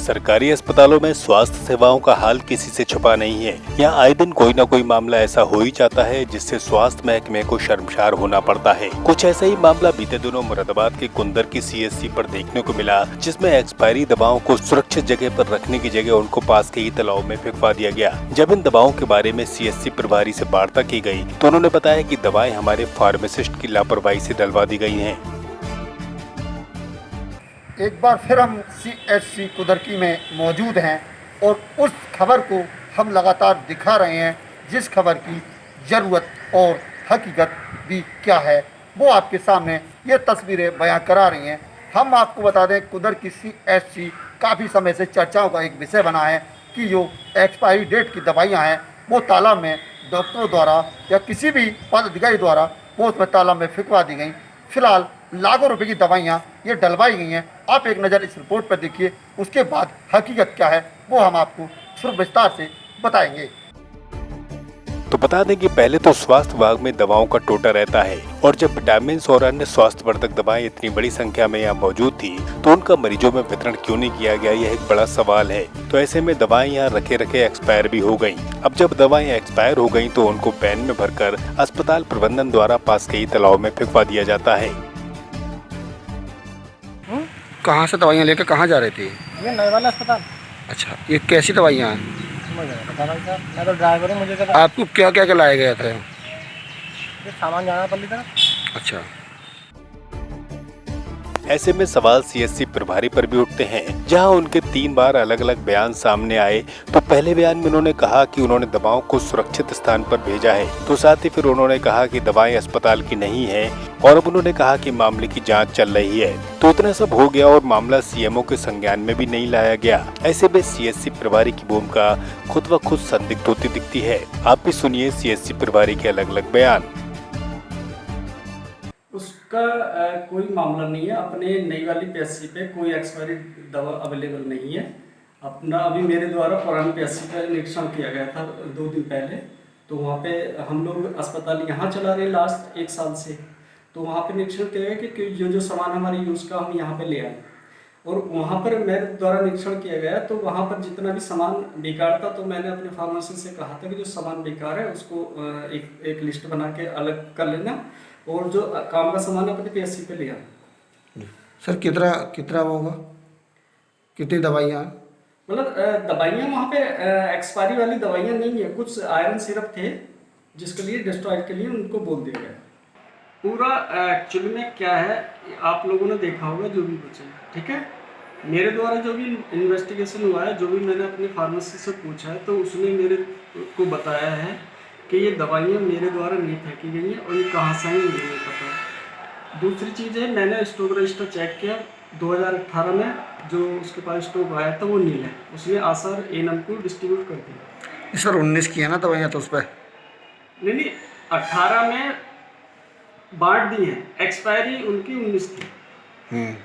सरकारी अस्पतालों में स्वास्थ्य सेवाओं का हाल किसी से छुपा नहीं है। यहाँ आए दिन कोई न कोई मामला ऐसा हो ही जाता है जिससे स्वास्थ्य महकमे को शर्मसार होना पड़ता है। कुछ ऐसा ही मामला बीते दिनों मुरादाबाद के कुंदर की सीएचसी पर देखने को मिला, जिसमें एक्सपायरी दवाओं को सुरक्षित जगह पर रखने की जगह उनको पास के ही तालाब में फेंकवा दिया गया। जब इन दवाओं के बारे में सीएचसी प्रभारी से वार्ता की गई तो उन्होंने बताया कि दवाएं हमारे फार्मासिस्ट की लापरवाही से डलवा दी गई हैं। एक बार फिर हम सीएचसी कुदरकी में मौजूद हैं और उस खबर को हम लगातार दिखा रहे हैं, जिस खबर की ज़रूरत और हकीकत भी क्या है वो आपके सामने ये तस्वीरें बयां करा रही हैं। हम आपको बता दें, कुदरकी सीएचसी काफ़ी समय से चर्चाओं का एक विषय बना है कि जो एक्सपायरी डेट की दवाइयाँ हैं वो तालाब में डॉक्टरों द्वारा या किसी भी पदाधिकारी द्वारा वो उसमें तालाब में फेंकवा दी गई। फिलहाल लाखों रुपए की दवाइयाँ ये डलवाई गई हैं। आप एक नज़र इस रिपोर्ट पर देखिए, उसके बाद हकीकत क्या है वो हम आपको सिर्फ विस्तार से बताएंगे। तो बता दें कि पहले तो स्वास्थ्य विभाग में दवाओं का टोटा रहता है और जब विटामिन और अन्य स्वास्थ्यवर्धक दवाएं इतनी बड़ी संख्या में यहाँ मौजूद थी तो उनका मरीजों में वितरण क्यों नहीं किया गया, यह एक बड़ा सवाल है। तो ऐसे में दवाएं यहाँ रखे रखे एक्सपायर भी हो गयी। अब जब दवाएं एक्सपायर हो गयी तो उनको बैन में भरकर अस्पताल प्रबंधन द्वारा पास के ही तालाब में फेंकवा दिया जाता है। कहाँ से दवाइयाँ लेकर कहाँ जा रहे थे? ये नए वाला अस्पताल। अच्छा, ये कैसी दवाइयाँ हैं? मुझे नहीं पता भाई साहब, मैं तो ड्राइवर हूँ, मुझे क्या। आपको क्या क्या लाया गया था? ये सामान जाना पल्ली तरफ। अच्छा, ऐसे में सवाल सीएचसी प्रभारी पर भी उठते हैं, जहां उनके 3 बार अलग अलग बयान सामने आए। तो पहले बयान में उन्होंने कहा कि उन्होंने दवाओं को सुरक्षित स्थान पर भेजा है, तो साथ ही फिर उन्होंने कहा कि दवाएं अस्पताल की नहीं है और अब उन्होंने कहा कि मामले की जांच चल रही है। तो इतना सब हो गया और मामला सीएमओ के संज्ञान में भी नहीं लाया गया। ऐसे में सीएचसी प्रभारी की भूमिका खुद व खुद संदिग्ध होती दिखती है। आप भी सुनिए सीएचसी प्रभारी के अलग अलग बयान। उसका कोई मामला नहीं है। अपने नई वाली पीएससी पे कोई एक्सपायरी दवा अवेलेबल नहीं है। अपना अभी मेरे द्वारा पुरानी पीएससी का निरीक्षण किया गया था 2 दिन पहले, तो वहाँ पे हम लोग अस्पताल यहाँ चला रहे लास्ट 1 साल से, तो वहाँ पे निरीक्षण किया गया कि जो सामान हमारे यूज़ का हम यहाँ पे ले आए, और वहाँ पर मेरे द्वारा निरीक्षण किया गया तो वहाँ पर जितना भी सामान बेकार था, तो मैंने अपने फार्मेसी से कहा था कि जो सामान बेकार है उसको एक लिस्ट बना के अलग कर लेना और जो काम का सामान अपने पीएससी पे लिया। सर कितना होगा, कितनी दवाइयाँ? मतलब दवाइयाँ वहाँ पे एक्सपायरी वाली दवाइयाँ नहीं है। कुछ आयरन सिरप थे जिसके लिए डिस्ट्रॉइड के लिए उनको बोल दिया गया। पूरा एक्चुअली में क्या है, आप लोगों ने देखा होगा जो भी बचे, ठीक है। मेरे द्वारा जो भी इन्वेस्टिगेशन हुआ है, जो भी मैंने अपने फार्मेसी से पूछा है, तो उसने मेरे को बताया है कि ये दवाइयाँ मेरे द्वारा नहीं फेंकी गई हैं और ये कहाँ से आई मुझे नहीं पता। दूसरी चीज़ है, मैंने स्टॉक रजिस्टर चेक किया 2018 में, जो उसके पास स्टॉक आया था वो नील है, उसने आसार एनएम को डिस्ट्रीब्यूट कर दिया। सर 19 की है ना दवाइयाँ, तो उस पर नहीं 18 में बांट दी है, एक्सपायरी उनकी 19 थी।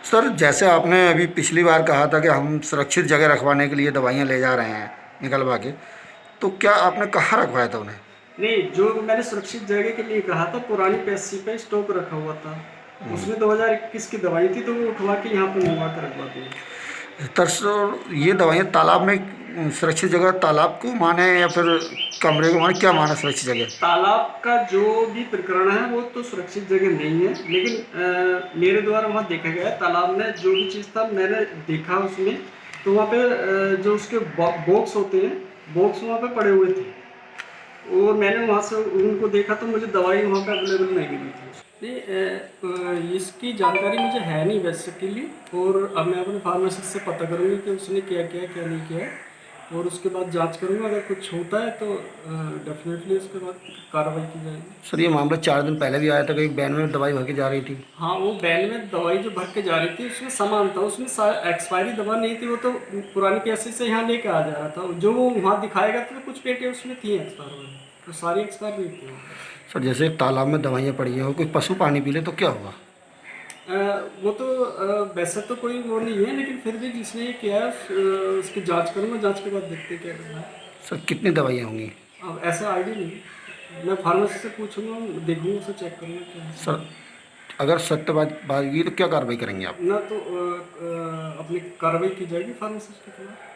सर जैसे आपने अभी पिछली बार कहा था कि हम सुरक्षित जगह रखवाने के लिए दवाइयाँ ले जा रहे हैं निकलवा के, तो क्या आपने कहाँ रखवाया था उन्हें? नहीं, जो मैंने सुरक्षित जगह के लिए कहा था, पुरानी पीएससी पे स्टॉक रखा हुआ था, उसमें 2021 की दवाई थी, तो वो उठवा के यहाँ पर मंगवा कर रखवा दी। सर ये दवाइयाँ तालाब में सुरक्षित जगह, तालाब को माने या फिर कमरे को माने, क्या माने सुरक्षित जगह? तालाब का जो भी प्रकरण है वो तो सुरक्षित जगह नहीं है, लेकिन मेरे द्वारा वहाँ देखा गया तालाब में जो भी चीज़ था मैंने देखा उसमें, तो वहाँ पे जो उसके बॉक्स होते हैं, बॉक्स वहाँ पे पड़े हुए थे और मैंने वहाँ से उनको देखा तो मुझे दवाई वहाँ पे अवेलेबल नहीं मिली थी। इसकी जानकारी मुझे है नहीं बेसिकली, और अब मैं अपने फार्मासिस्ट से पता करूँगी कि उसने क्या किया क्या नहीं किया, और उसके बाद जांच करूँगा। अगर कुछ होता है तो डेफिनेटली उसके बाद कार्रवाई की जाएगी। सर ये मामला 4 दिन पहले भी आया था कि एक बैन में दवाई भर के जा रही थी। हाँ, वो बैन में दवाई जो भर के जा रही थी उसमें सामान था, उसमें एक्सपायरी दवा नहीं थी, वो तो पुरानी पीएससी से यहाँ लेके आ जा रहा था। जो वो वहाँ दिखाएगा तो कुछ पेटें उसमें थी एक्सपायर वाली, तो सारी एक्सपायर नहीं थी। सर जैसे तालाब में दवाइयाँ पड़ी हैं और कोई पशु पानी पी ले तो क्या होगा? वो तो वैसे तो कोई वो नहीं है, लेकिन फिर भी जिसने ये किया है उसकी जांच करूँगा, जांच के बाद देखते क्या करना है। सर कितनी दवाइयाँ होंगी? अब ऐसा आइडिया नहीं, मैं फार्मेसी से पूछूंगा, देखूँगा, उसे चेक करूँगा क्या है। सर अगर सत्य बात होगी तो क्या कार्रवाई करेंगे आप? ना तो अपनी कार्रवाई की जाएगी फार्मासिस्ट के खिलाफ।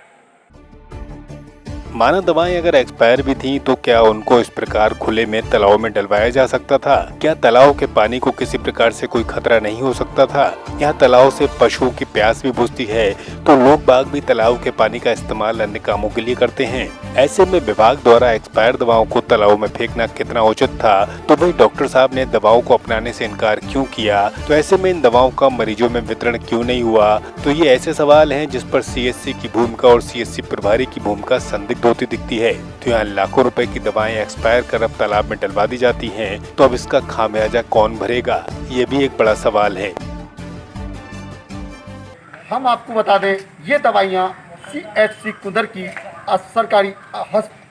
माना दवाएं अगर एक्सपायर भी थीं तो क्या उनको इस प्रकार खुले में तालाब में डलवाया जा सकता था? क्या तालाब के पानी को किसी प्रकार से कोई खतरा नहीं हो सकता था? यहाँ तालाब से पशुओं की प्यास भी बुझती है तो लोग बाग भी तालाब के पानी का इस्तेमाल अन्य कामों के लिए करते हैं। ऐसे में विभाग द्वारा एक्सपायर दवाओं को तालाब में फेंकना कितना उचित था? तो भाई डॉक्टर साहब ने दवाओं को अपनाने से इनकार क्यों किया? तो ऐसे में इन दवाओं का मरीजों में वितरण क्यों नहीं हुआ? तो ये ऐसे सवाल हैं जिस पर CHC की भूमिका और CHC प्रभारी की भूमिका संदिग्ध होती दिखती है। तो यहाँ लाखों रुपए की दवाएं एक्सपायर कर अब तालाब में डलवा दी जाती हैं, तो अब इसका खामियाजा कौन भरेगा? ये भी एक बड़ा सवाल है। हम आपको बता दें, ये दवाइयाँ CHC कुदर की सरकारी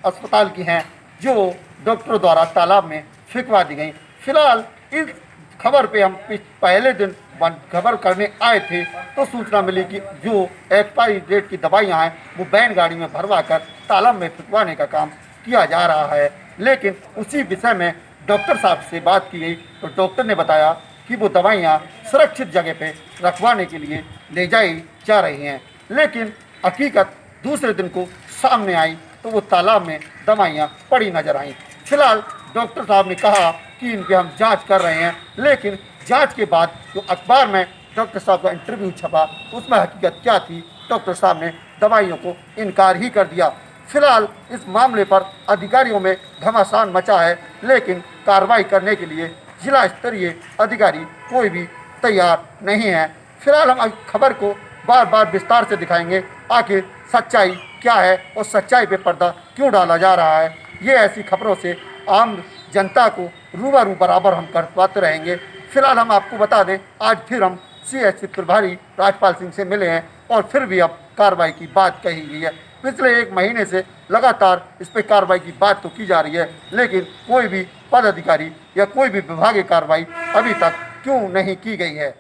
अस्पताल की हैं जो डॉक्टरों द्वारा तालाब में फेंकवा दी गई। फिलहाल इस खबर पे हम पहले दिन खबर करने आए थे तो सूचना मिली कि जो एक्सपायरी डेट की दवाइयाँ हैं वो बैन गाड़ी में भरवा कर तालाब में फेंकवाने का काम किया जा रहा है। लेकिन उसी विषय में डॉक्टर साहब से बात की गई तो डॉक्टर ने बताया कि वो दवाइयाँ सुरक्षित जगह पे रखवाने के लिए ले जाई जा रही हैं। लेकिन हकीकत दूसरे दिन को सामने आई तो वो तालाब में दवाइयाँ पड़ी नजर आईं। फिलहाल डॉक्टर साहब ने कहा कि इनके हम जांच कर रहे हैं, लेकिन जांच के बाद जो अखबार में डॉक्टर साहब का इंटरव्यू छपा उसमें हकीकत क्या थी, डॉक्टर साहब ने दवाइयों को इनकार ही कर दिया। फिलहाल इस मामले पर अधिकारियों में घमासान मचा है, लेकिन कार्रवाई करने के लिए जिला स्तरीय अधिकारी कोई भी तैयार नहीं है। फिलहाल हम खबर को बार बार विस्तार से दिखाएंगे, आखिर सच्चाई क्या है और सच्चाई पे पर्दा क्यों डाला जा रहा है। ये ऐसी खबरों से आम जनता को रूबरू बराबर हम करवाते रहेंगे। फिलहाल हम आपको बता दें, आज फिर हम CHC प्रभारी राजपाल सिंह से मिले हैं और फिर भी अब कार्रवाई की बात कही गई है। पिछले 1 महीने से लगातार इस पर कार्रवाई की बात तो की जा रही है, लेकिन कोई भी पदाधिकारी या कोई भी विभागीय कार्रवाई अभी तक क्यों नहीं की गई है।